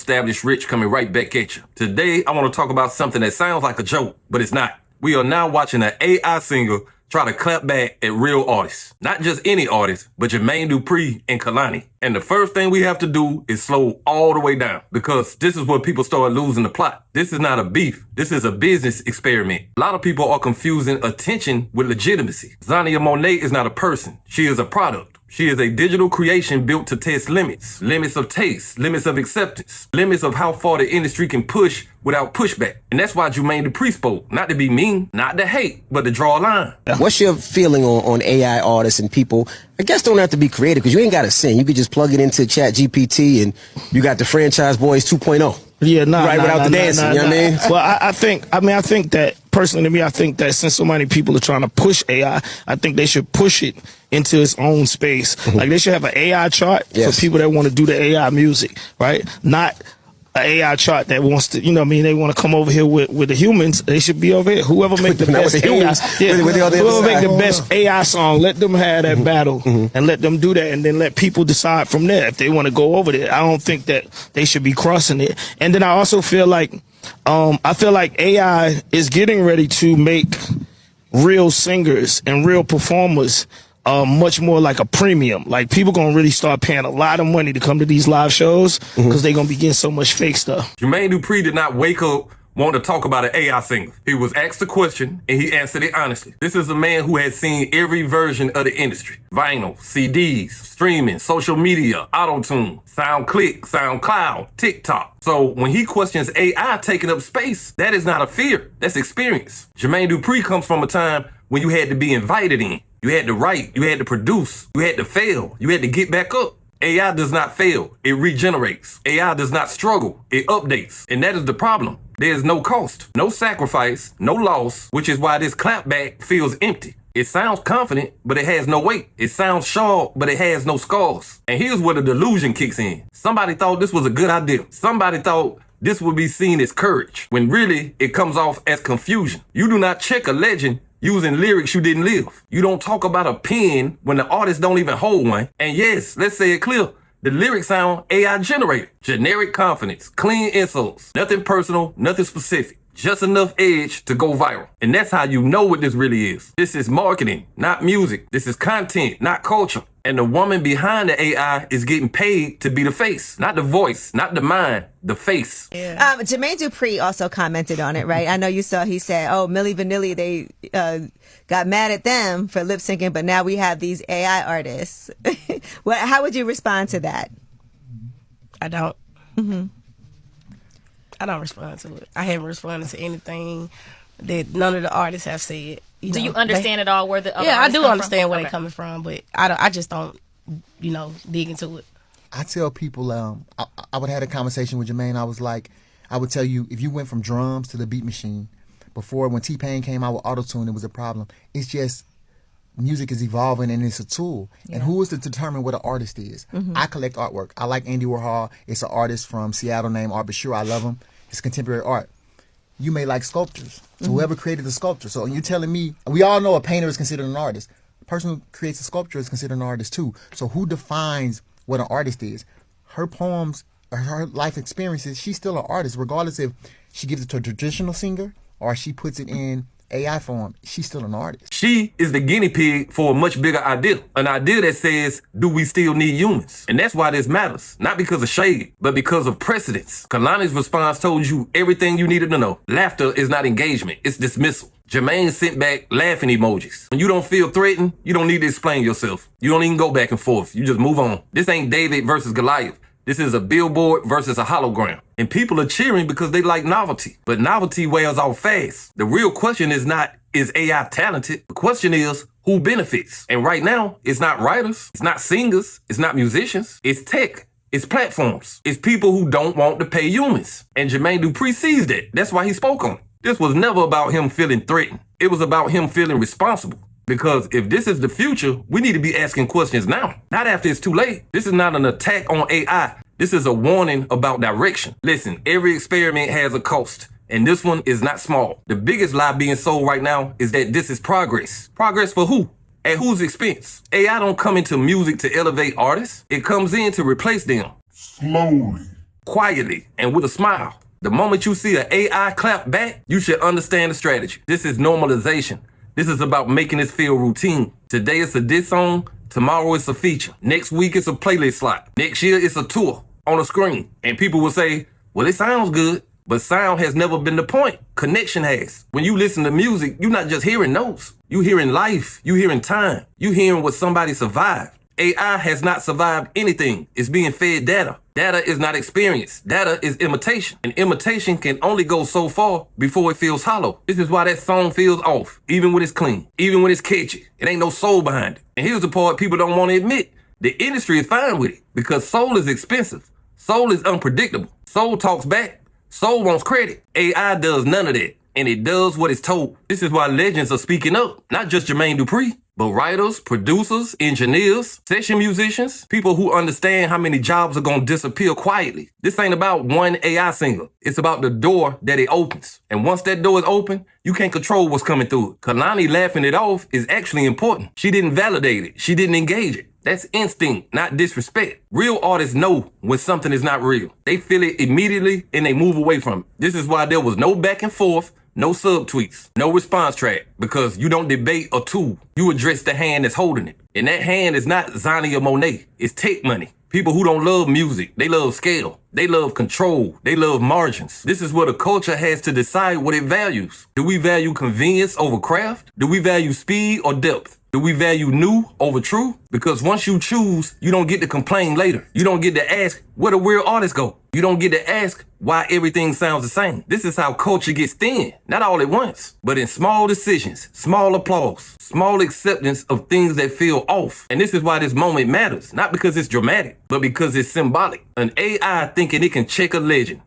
well-established Rich coming right back at you. Today, I want to talk about something that sounds like a joke, but it's not. We are now watching an AI singer try to clap back at real artists. Not just any artists, but Jermaine Dupri and Kalani. And the first thing we have to do is slow all the way down, because this is where people start losing the plot. This is not a beef. This is a business experiment. A lot of people are confusing attention with legitimacy. Xania Monet is not a person. She is a product. She is a digital creation built to test limits. Limits of taste, limits of acceptance, limits of how far the industry can push without pushback. And that's why Jermaine Dupri spoke. Not to be mean, not to hate, but to draw a line. What's your feeling on AI artists and people? I guess don't have to be creative, because you ain't got to sing. You could just plug it into Chat GPT and you got the Franchise Boys 2.0. Yeah, without the dancing, you know what I mean? Well, I think that, personally to me, I think that since so many people are trying to push AI, I think they should push it into its own space. Like, they should have an AI chart for people that want to do the AI music, right? Not an AI chart that wants to, you know what I mean, they want to come over here with the humans. They should be over here. Whoever make the best AI, whoever make the best AI song, let them have that battle and let them do that, and then let people decide from there if they want to go over there. I don't think that they should be crossing it. And then I also feel like AI is getting ready to make real singers and real performers much more like a premium. Like, people gonna really start paying a lot of money to come to these live shows because they gonna be getting so much fake stuff. Jermaine Dupri did not wake up wanting to talk about an AI singer. He was asked a question and he answered it honestly. This is a man who has seen every version of the industry. Vinyl, CDs, streaming, social media, auto-tune, SoundClick, SoundCloud, TikTok. So when he questions AI taking up space, that is not a fear, that's experience. Jermaine Dupri comes from a time when you had to be invited in. You had to write, you had to produce, you had to fail, you had to get back up. AI does not fail, it regenerates. AI does not struggle, it updates. And that is the problem. There is no cost, no sacrifice, no loss, which is why this clapback feels empty. It sounds confident, but it has no weight. It sounds sharp, but it has no scars. And here's where the delusion kicks in. Somebody thought this was a good idea. Somebody thought this would be seen as courage, when really it comes off as confusion. You do not check a legend using lyrics you didn't live. You don't talk about a pen when the artist don't even hold one. And yes, let's say it clear. The lyrics sound AI generated. Generic confidence, clean insults, nothing personal, nothing specific. Just enough edge to go viral. And that's how you know what this really is. This is marketing, not music. This is content, not culture. And the woman behind the AI is getting paid to be the face, not the voice, not the mind, the face. Yeah. Jermaine Dupri also commented on it, right? I know you saw, he said, oh, Milli Vanilli, they got mad at them for lip syncing, but now we have these AI artists. How would you respond to that? I don't. I don't respond to it. I haven't responded to anything that none of the artists have said. Do you understand at all where the other I artists do come understand from? where they're coming from, but I just don't, dig into it. I tell people, I would have a conversation with Jermaine. I would tell you, if you went from drums to the beat machine, before when T-Pain came out with auto-tune, it was a problem. It's just, music is evolving and it's a tool. And who is to determine what an artist is? I collect artwork. I like Andy Warhol. It's an artist from Seattle named Art Basher. I love him. It's contemporary art. You may like sculptures. So whoever created the sculpture. So you're telling me, we all know a painter is considered an artist. The person who creates a sculpture is considered an artist too. So who defines what an artist is? Her poems, or her life experiences, she's still an artist, regardless if she gives it to a traditional singer or she puts it in AI form. She's still an artist. She is the guinea pig for a much bigger idea. An idea that says, do we still need humans? And that's why this matters. Not because of shade, but because of precedence. Kalani's response told you everything you needed to know. Laughter is not engagement, it's dismissal. Jermaine sent back laughing emojis. When you don't feel threatened, you don't need to explain yourself. You don't even go back and forth. You just move on. This ain't David versus Goliath. This is a billboard versus a hologram. And people are cheering because they like novelty. But novelty wears off fast. The real question is not, is AI talented? The question is, who benefits? And right now, it's not writers, it's not singers, it's not musicians, it's tech, it's platforms, it's people who don't want to pay humans. And Jermaine Dupri sees that. That's why he spoke on it. This was never about him feeling threatened. It was about him feeling responsible. Because if this is the future, we need to be asking questions now, not after it's too late. This is not an attack on AI. This is a warning about direction. Listen, every experiment has a cost, and this one is not small. The biggest lie being sold right now is that this is progress. Progress for who? At whose expense? AI don't come into music to elevate artists. It comes in to replace them. Slowly. quietly, and with a smile. The moment you see an AI clap back, you should understand the strategy. This is normalization. This is about making it feel routine. Today it's a diss song, tomorrow it's a feature. Next week it's a playlist slot. Next year it's a tour on a screen. And people will say, well, it sounds good, but sound has never been the point. Connection has. When you listen to music, you're not just hearing notes. You're hearing life. You're hearing time. You're hearing what somebody survived. AI has not survived anything. It's being fed data. Data is not experience. Data is imitation. And imitation can only go so far before it feels hollow. This is why that song feels off, even when it's clean, even when it's catchy. It ain't no soul behind it. And here's the part people don't want to admit. The industry is fine with it because soul is expensive. Soul is unpredictable. Soul talks back. Soul wants credit. AI does none of that. And it does what it's told. This is why legends are speaking up. Not just Jermaine Dupri, but writers, producers, engineers, session musicians, people who understand how many jobs are going to disappear quietly. This ain't about one AI singer. It's about the door that it opens. And once that door is open, you can't control what's coming through it. Kalani laughing it off is actually important. She didn't validate it. She didn't engage it. That's instinct, not disrespect. Real artists know when something is not real. They feel it immediately and they move away from it. This is why there was no back and forth, no subtweets, no response track, because you don't debate a tool. You address the hand that's holding it. And that hand is not Xania Monet. It's tech money. People who don't love music, they love scale. They love control. They love margins. This is where the culture has to decide what it values. Do we value convenience over craft? Do we value speed or depth? Do we value new over true? Because once you choose, you don't get to complain later. You don't get to ask, where the real artists go? You don't get to ask why everything sounds the same. This is how culture gets thin. Not all at once, but in small decisions, small applause, small acceptance of things that feel off. And this is why this moment matters. Not because it's dramatic, but because it's symbolic. An AI thinking it can check a legend.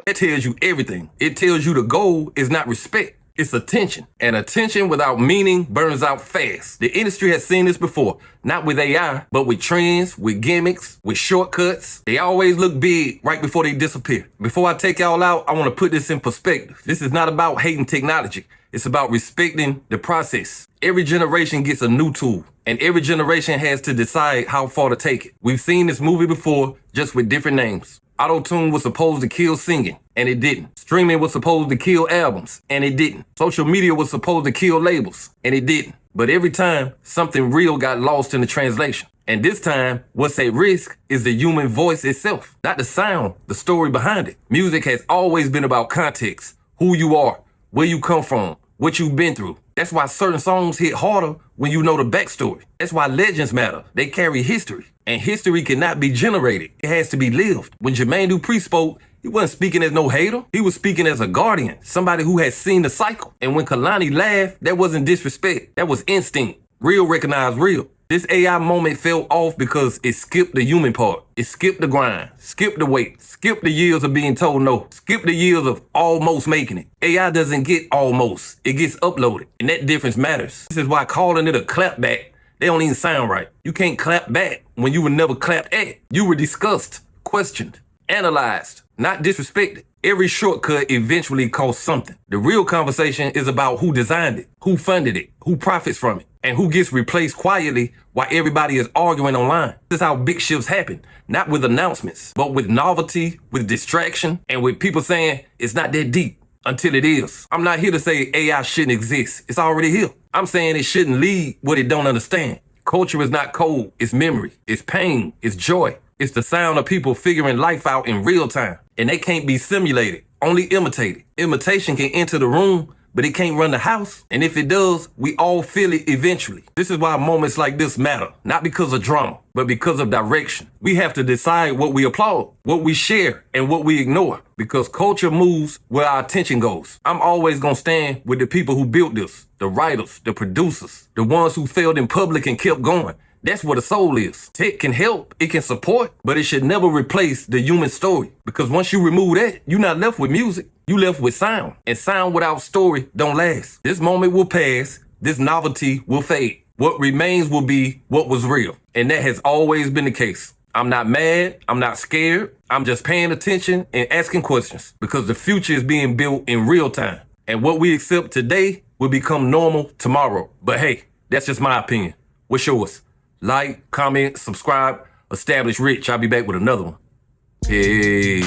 It tells you everything. It tells you the goal is not respect. It's attention. And attention without meaning burns out fast. The industry has seen this before. Not with AI, but with trends, with gimmicks, with shortcuts. They always look big right before they disappear. Before I take y'all out, I want to put this in perspective. This is not about hating technology. It's about respecting the process. Every generation gets a new tool, and every generation has to decide how far to take it. We've seen this movie before, just with different names. Auto-tune was supposed to kill singing, and it didn't. Streaming was supposed to kill albums, and it didn't. Social media was supposed to kill labels, and it didn't. But every time, something real got lost in the translation. And this time, what's at risk is the human voice itself, not the sound, the story behind it. Music has always been about context, who you are, where you come from, what you've been through. That's why certain songs hit harder when you know the backstory. That's why legends matter. They carry history. And history cannot be generated. It has to be lived. When Jermaine Dupri spoke, he wasn't speaking as no hater. He was speaking as a guardian, somebody who had seen the cycle. And when Kalani laughed, that wasn't disrespect. That was instinct. Real recognized real. This AI moment fell off because it skipped the human part. It skipped the grind, skipped the wait, skipped the years of being told no, skipped the years of almost making it. AI doesn't get almost, it gets uploaded, and that difference matters. This is why calling it a clapback, they don't even sound right. You can't clap back when you were never clapped at. You were discussed, questioned, analyzed, not disrespected. Every shortcut eventually costs something. The real conversation is about who designed it, who funded it, who profits from it, and who gets replaced quietly while everybody is arguing online. This is how big shifts happen, not with announcements, but with novelty, with distraction, and with people saying it's not that deep until it is. I'm not here to say AI shouldn't exist. It's already here. I'm saying it shouldn't lead what it don't understand. Culture is not code, it's memory, it's pain, it's joy. It's the sound of people figuring life out in real time. And they can't be simulated, only imitated. Imitation can enter the room, but it can't run the house. And if it does, we all feel it eventually. This is why moments like this matter, not because of drama, but because of direction. We have to decide what we applaud, what we share, and what we ignore, because culture moves where our attention goes. I'm always gonna stand with the people who built this, the writers, the producers, the ones who failed in public and kept going. That's where the soul is. Tech can help, it can support, but it should never replace the human story. Because once you remove that, you're not left with music, you left with sound. And sound without story don't last. This moment will pass, this novelty will fade. What remains will be what was real. And that has always been the case. I'm not mad, I'm not scared, I'm just paying attention and asking questions. Because the future is being built in real time. And what we accept today will become normal tomorrow. But hey, that's just my opinion. What's yours? Like, comment, subscribe. Establish Rich. I'll be back with another one. Peace.